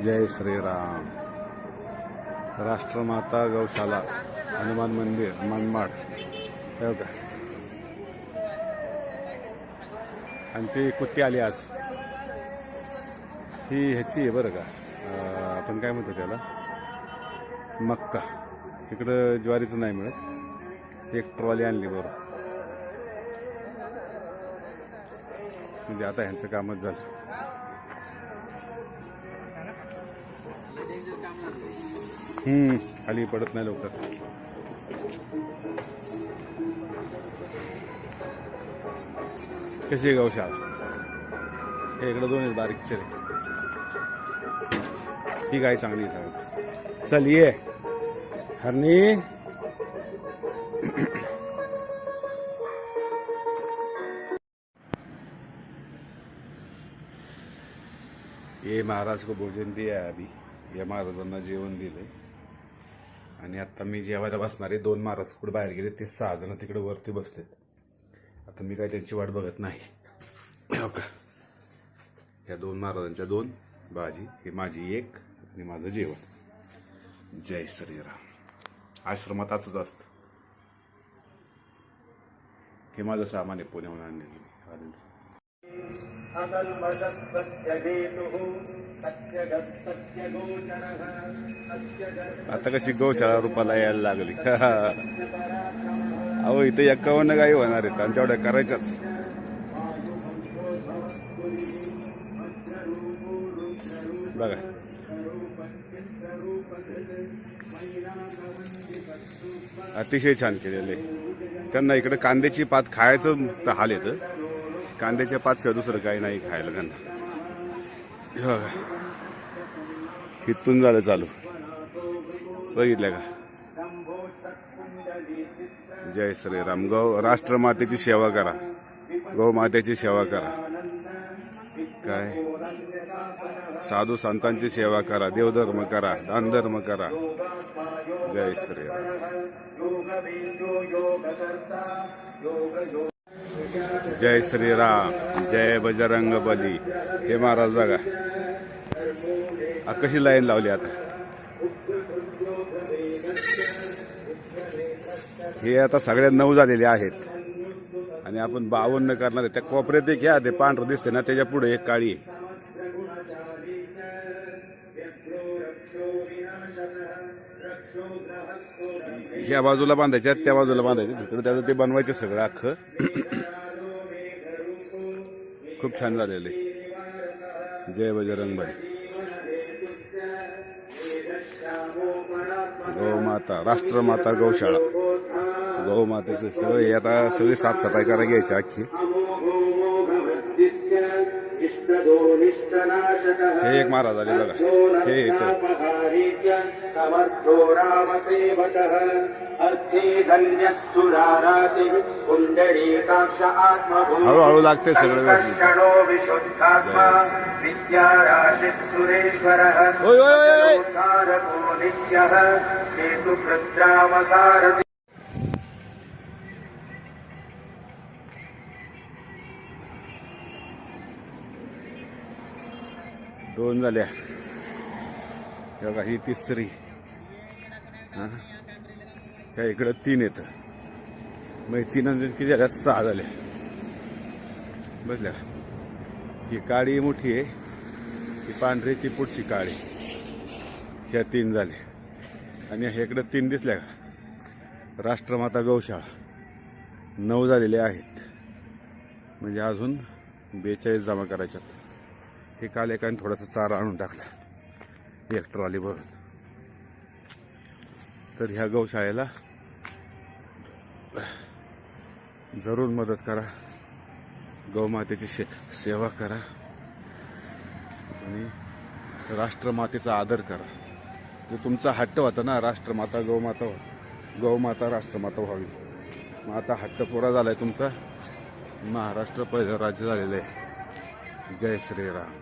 जय श्रीराम. राष्ट्रमाता गौशाला, हनुमान मंदिर, मनमाड. हे का आणि ती कुट्टी आली आज. ही ह्याची आहे बरं का, आपण काय म्हणतो त्याला, मक्का. इकडं ज्वारीचं नाही मिळत. एक ट्रॉली आणली बरं, म्हणजे आता ह्यांचं कामच झालं. खाली पडत नाही लवकर. कशी आहे गौशाळा? हे इकडं दोन बारीक चल. ही गाय चांगली आहे. चल ये हरणी. ये महाराज को भोजन दिया अभी. या महाराजांना जेवण दिलंय आणि आता मी जेवायला बसणार आहे. 2 महाराज कुठे बाहेर गेले, ते 6 जण तिकडे वरती बसलेत. आता मी काय त्यांची वाट बघत नाही. या 2 महाराजांच्या 2 भाजी, हे माझी 1 आणि माझं जेवण. जय श्रीराम. आश्रमात असंच असतं. हे माझं सामान आहे, पुण्याहून आणलेलं. आता कशी गौशाळा रूपाला यायला लागली. अहो इथे 51 गायी होणार आहेत आणि तेवढ्या करायच्याच. बघा अतिशय छान केलेले. त्यांना इकडे कांद्याची पात खायचं हाल येतं. कांद्याच्या पातशिवाय दुसरं काही नाही खायला त्यांना. इथून झालं चालू, बघितलं का. जय श्रीराम. राष्ट्रमातेची सेवा करा, गौमातेची सेवा करा, काय साधू संतांची सेवा करा, देवधर्म करा, दानधर्म करा. जय श्रीराम. जय श्रीराम. जय बजरंग बली. हे महाराज बघा कशी लाईन लावली. आता हे आता सगळ्या 9 झालेले आहेत आणि आपण 52 करणार आहे. त्या कोपऱ्यात एक घ्या, ते पांढरं दिसते ना, त्याच्या पुढे एक काळी आहे. ह्या बाजूला बांधायच्या, त्या बाजूला बांधायच्या. तिकडे त्याचं ते बनवायचं सगळं अख्खं. खूप छान झालेले. जय बजरंग बली. गौमाता, राष्ट्रमाता गौशाळा, गौमातेचं सगळं. आता सगळी साफसफाई करा घ्यायची अख्खी. हे एक महाराज आले बघा. हे हळूहळू लागते सगळं व्यवस्थित. दोन झाल्या बघा. ही तिसरी. ह्या इकडं 3 येतं. मग 3 किती झाल्या? 6 झाल्या. बसल्या. ही काळी मोठी आहे, ही पांढरी, ती पुढची काळी. ह्या 3 झाल्या आणि ह्या इकडं 3 दिसल्या का. राष्ट्रमाता गौशाळा 9 झालेले आहेत, म्हणजे अजून 42 जमा करायच्यात. हे काल एकाने थोडासा चारा आणून टाकला 1 ट्रॉली भरून. तर ह्या गौशाळेला जरूर मदत करा, गौमातेची सेवा करा आणि राष्ट्रमातेचा आदर करा. जो तुमचा हट्ट होता ना, राष्ट्रमाता गौमाता राष्ट्रमाता व्हावी. मग आता हट्ट पुरा झालाय तुमचा. महाराष्ट्र पहिलं राज्य झालेलं आहे. जय श्रीराम.